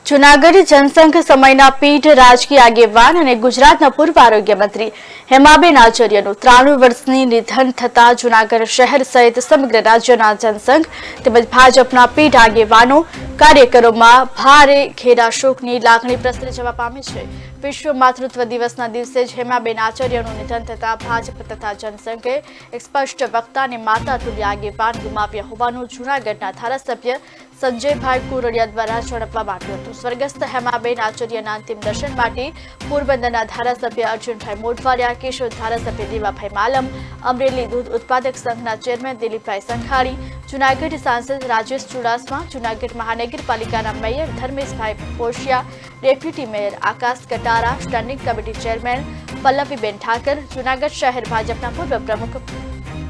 જૂનાગઢ જનસંઘ સમયના પીઢ રાજકીય આગેવાન અને ગુજરાતના પૂર્વ આરોગ્ય મંત્રી હેમાબેન આચાર્યનું 93 વર્ષની નિધન થતા જૂનાગઢ શહેર સહિત સમગ્ર રાજ્યના જનસંઘ તેમજ ભાજપના પીઢ આગેવાનો કાર્યકરોમાં ભારે ઘેરા શોકની લાગણી પ્રસરી જવા પામી છે। વિશ્વ માતૃત્વ દિવસના દિવસે જ હેમાબેન આચાર્યનું નિધન થતા ભાજપ તથા જનસંઘે એક સ્પષ્ટ વક્તા અને માતા તુલ્ય આગેવાન ગુમાવ્યા હોવાનું જૂનાગઢના ધારાસભ્ય સંજયભાઈ કુરડિયા દ્વારા જણાવવામાં આવ્યું હતું। સ્વર્ગસ્થ હેમાબેન આચાર્યના અંતિમ દર્શન માટે પોરબંદરના ધારાસભ્ય અર્જુનભાઈ મોઢવાડિયા, કેશોદ ધારાસભ્ય દેવાભાઈ માલમ, અમરેલી દૂધ ઉત્પાદક સંઘના ચેરમેન દિલીપભાઈ સંઘાણી, જૂનાગઢ સાંસદ રાજેશ ચુડાસમા, જૂનાગઢ મહાનગરપાલિકાના mayor Dharmeshbhai Poshiya, deputy mayor Akash Katara, standing committee chairman Pallaviben Thakar, Junagadh શહેર ભાજપના પૂર્વ પ્રમુખ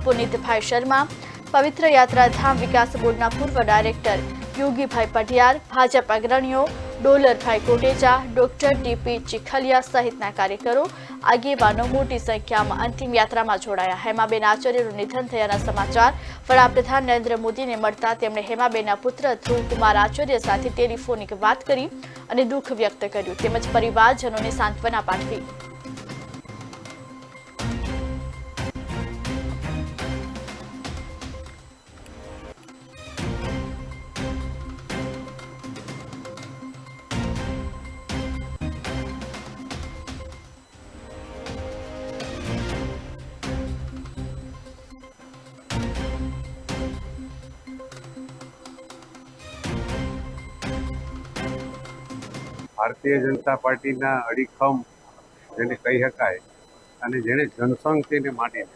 પુનિતભાઈ શર્મા, પવિત્ર યાત્રાધામ વિકાસ બોર્ડના પૂર્વ ડાયરેક્ટર યોગીભાઈ પઢિયાર, ભાજપ અગ્રણીઓ ડોલરભાઈ કોટેચા, ડોક્ટર ટીપી ચીખલિયા સહિતના કાર્યકરો આગેવાનો મોટી સંખ્યામાં અંતિમ યાત્રામાં જોડાયા। હેમાબેન આચાર્યનું નિધન થયાના સમાચાર વડાપ્રધાન નરેન્દ્ર મોદીને મળતા તેમણે હેમાબેનના પુત્ર ધ્રુવકુમાર આચાર્ય સાથે ટેલિફોનિક વાત કરી અને દુઃખ વ્યક્ત કર્યું તેમજ પરિવારજનોને સાંત્વના પાઠવી। ભારતીય જનતા પાર્ટીના અડીખમ જેને કહી શકાય અને જેણે જનસંઘ તેને માંડીને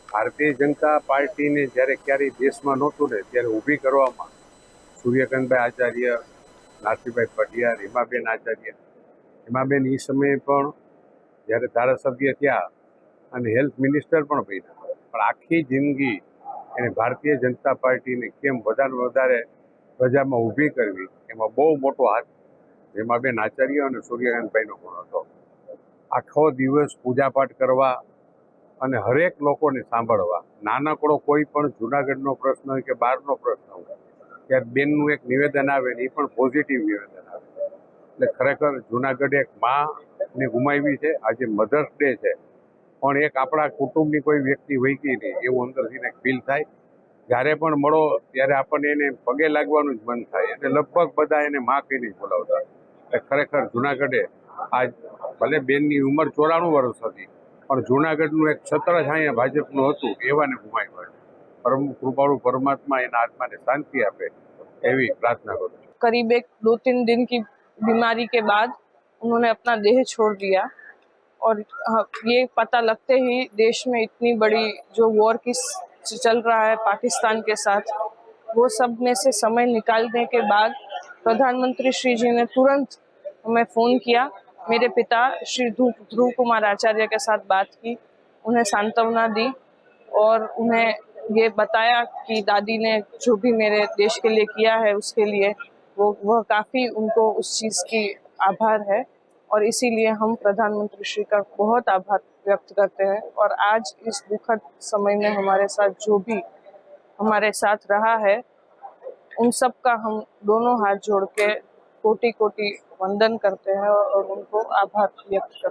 ભારતીય જનતા પાર્ટીને જ્યારે ક્યારેય દેશમાં નહોતું ને ત્યારે ઊભી કરવામાં સૂર્યકાંતભાઈ આચાર્ય, નારસીભાઈ પઢિયાર, હેમાબેન આચાર્ય, હેમાબેન એ સમયે પણ જ્યારે ધારાસભ્ય થયા અને હેલ્થ મિનિસ્ટર પણ બન્યા, પણ આખી જિંદગી એને ભારતીય જનતા પાર્ટીને કેમ વધારે પ્રજામાં ઊભી કરવી એમાં બહુ મોટો હાથ હેમાબેન આચાર્ય અને સૂર્યકાંતભાઈનો પણ હતો। આખો દિવસ પૂજાપાઠ કરવા અને હરેક લોકોને સાંભળવા, નાનકડો કોઈ પણ જૂનાગઢનો પ્રશ્ન હોય કે બહારનો પ્રશ્ન હોય ત્યારે બેનનું એક નિવેદન આવે ને એ પણ પોઝિટિવ નિવેદન આવે, એટલે ખરેખર જૂનાગઢ એક માને ગુમાવી છે। આજે મધર્સ ડે છે પણ એક આપણા કુટુંબની કોઈ વ્યક્તિ વહી નહીં એવું અંદરથી એક ફીલ થાય। જ્યારે પણ મળો ત્યારે આપણને એને પગે લાગવાનું જ મન થાય, એટલે લગભગ બધા એને માં કહીને જ બોલાવતા। ખરેખર જૂનાગઢે આજ ભલે બેનની ઉંમર 94 વર્ષ હતી પણ જૂનાગઢનું એક છત્રછાયા ભાજપનું હતું એવાને ગુમાવ્યા। પરમ કૃપાળુ परमात्मा એના આત્માને શાંતિ આપે એવી प्रार्थना करूँ। करीब 2-3 दिन की बीमारी के बाद उन्होंने अपना देह छोड़ दिया और ये पता लगते ही देश में इतनी बड़ी जो वॉर की चल रहा है पाकिस्तान के साथ, वो सब में से समय निकालने के बाद प्रधानमंत्री श्री जी ने तुरंत हमें फ़ोन किया। मेरे पिता श्री ध्रुव कुमार आचार्य के साथ बात की, उन्हें सांत्वना दी और उन्हें ये बताया कि दादी ने जो भी मेरे देश के लिए किया है उसके लिए वह काफ़ी उनको उस चीज़ की आभार है और इसीलिए हम प्रधानमंत्री श्री का बहुत आभार व्यक्त करते हैं। और आज इस दुखद समय में हमारे साथ जो भी हमारे साथ रहा है उन सब का हम दोनों हाथ जोड़ के कोटि कोटि वंदन करते हैं और उनको आभार व्यक्त करते हैं।